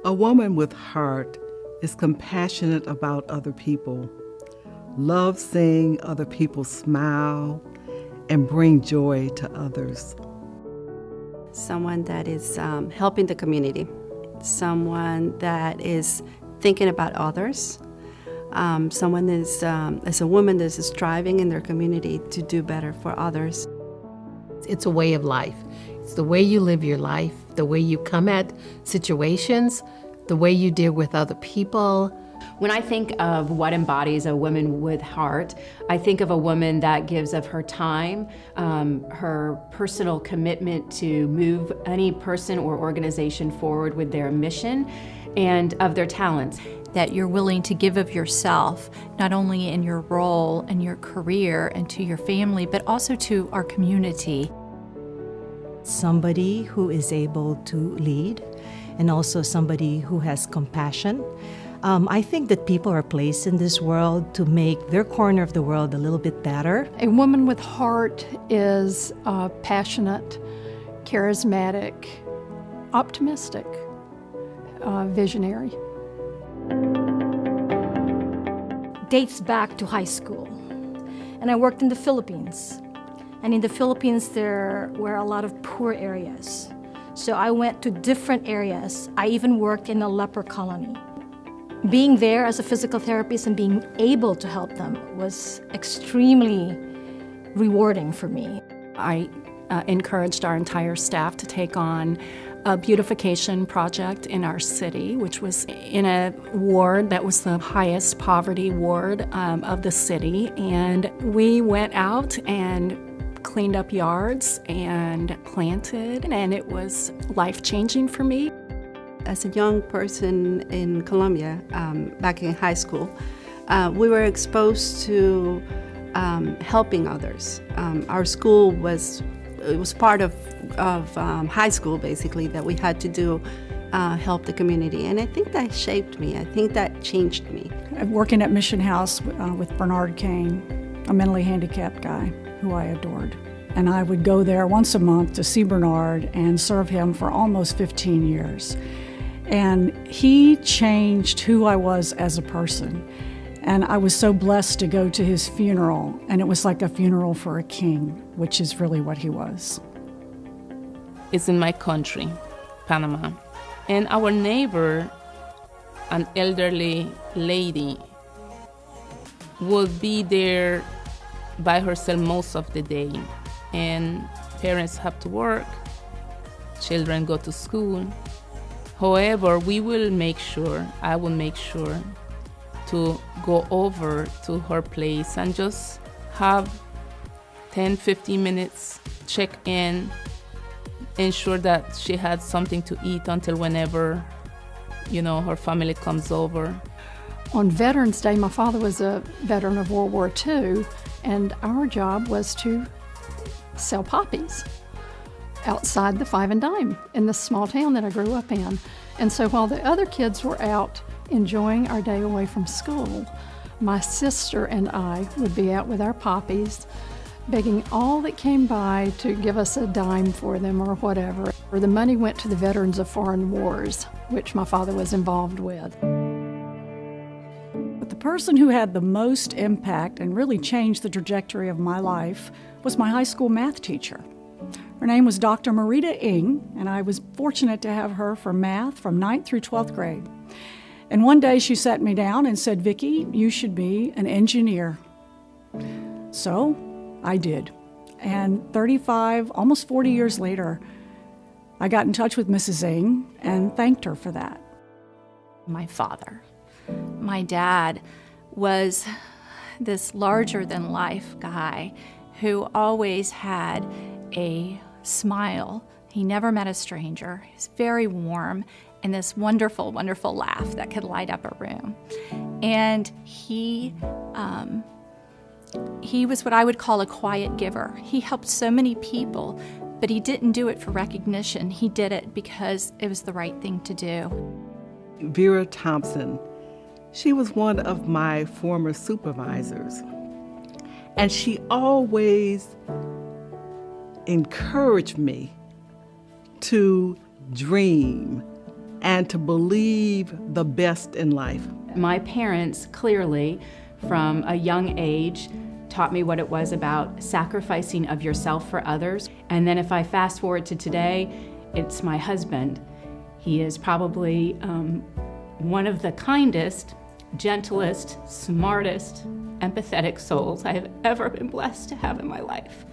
A woman with heart is compassionate about other people, loves seeing other people smile, and bring joy to others. Someone that is helping the community, someone that is thinking about others, someone that is, as a woman that is striving in their community to do better for others. It's a way of life. It's the way you live your life, the way you come at situations, the way you deal with other people. When I think of what embodies a woman with heart, I think of a woman that gives of her time, her personal commitment to move any person or organization forward with their mission, and of their talents. That you're willing to give of yourself, not only in your role and your career and to your family, but also to our community. Somebody who is able to lead, and also somebody who has compassion. I think that people are placed in this world to make their corner of the world a little bit better. A woman with heart is passionate, charismatic, optimistic, visionary. Dates back to high school. And I worked in the Philippines. And in the Philippines, there were a lot of poor areas. So I went to different areas. I even worked in a leper colony. Being there as a physical therapist and being able to help them was extremely rewarding for me. I encouraged our entire staff to take on a beautification project in our city, which was in a ward that was the highest poverty ward of the city. And we went out and cleaned up yards and planted, and it was life-changing for me. As a young person in Colombia, back in high school, we were exposed to helping others. Our school was part of high school, basically, that we had to do help the community. And I think that shaped me. I think that changed me. Working at Mission House with Bernard Kane, a mentally handicapped guy who I adored. And I would go there once a month to see Bernard and serve him for almost 15 years. And he changed who I was as a person. And I was so blessed to go to his funeral, and it was like a funeral for a king, which is really what he was. It's in my country, Panama. And our neighbor, an elderly lady, would be there by herself most of the day. And parents have to work, children go to school. However, I will make sure to go over to her place and just have 10-15 minutes, check in, ensure that she had something to eat until whenever, her family comes over. On Veterans Day, my father was a veteran of World War II, and our job was to sell poppies outside the Five and Dime in this small town that I grew up in. And so while the other kids were out enjoying our day away from school, my sister and I would be out with our poppies, begging all that came by to give us a dime for them or whatever. Or the money went to the Veterans of Foreign Wars, which my father was involved with. But the person who had the most impact and really changed the trajectory of my life was my high school math teacher. Her name was Dr. Marita Ng, and I was fortunate to have her for math from 9th through 12th grade. And one day she sat me down and said, "Vicki, you should be an engineer." So I did. And 35, almost 40 years later, I got in touch with Mrs. Ng and thanked her for that. My father, my dad, was this larger-than-life guy who always had a smile. He never met a stranger. He was very warm, and this wonderful, wonderful laugh that could light up a room. And he was what I would call a quiet giver. He helped so many people, but he didn't do it for recognition. He did it because it was the right thing to do. Vera Thompson, she was one of my former supervisors, and she always encouraged me to dream, and to believe the best in life. My parents clearly, from a young age, taught me what it was about sacrificing of yourself for others. And then if I fast forward to today, it's my husband. He is probably one of the kindest, gentlest, smartest, empathetic souls I have ever been blessed to have in my life.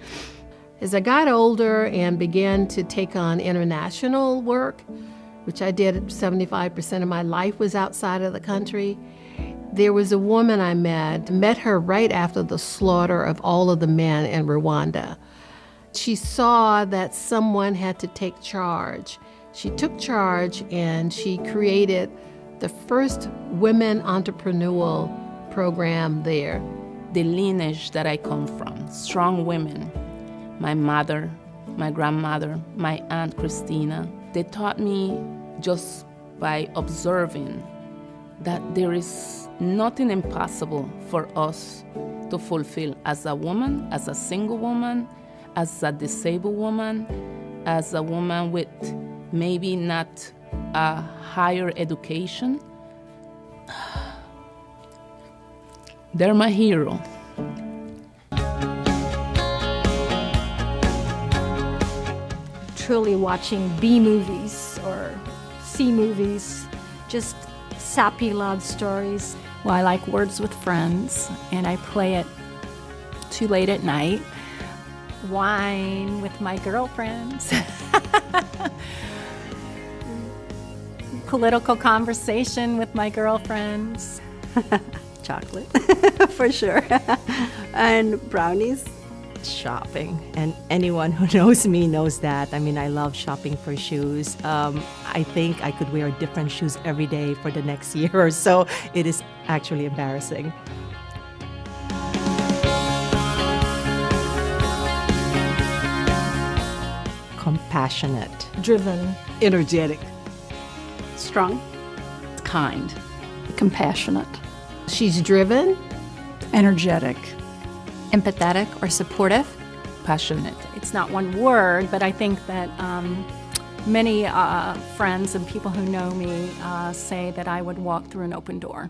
As I got older and began to take on international work, which I did 75% of my life was outside of the country, there was a woman I met her right after the slaughter of all of the men in Rwanda. She saw that someone had to take charge. She took charge and she created the first women entrepreneurial program there. The lineage that I come from, strong women, my mother, my grandmother, my Aunt Christina, they taught me just by observing that there is nothing impossible for us to fulfill as a woman, as a single woman, as a disabled woman, as a woman with maybe not a higher education. They're my hero. Truly watching B movies or C movies, just sappy love stories. Well, I like Words with Friends, and I play it too late at night. Wine with my girlfriends. Political conversation with my girlfriends. Chocolate, for sure. And brownies. Shopping, and anyone who knows me knows that. I mean, I love shopping for shoes. I think I could wear different shoes every day for the next year or so. It is actually embarrassing. Compassionate. Driven. Energetic. Strong. Kind. Compassionate. She's driven. Energetic. Empathetic or supportive. Passionate. It's not one word, but I think that many friends and people who know me say that I would walk through an open door.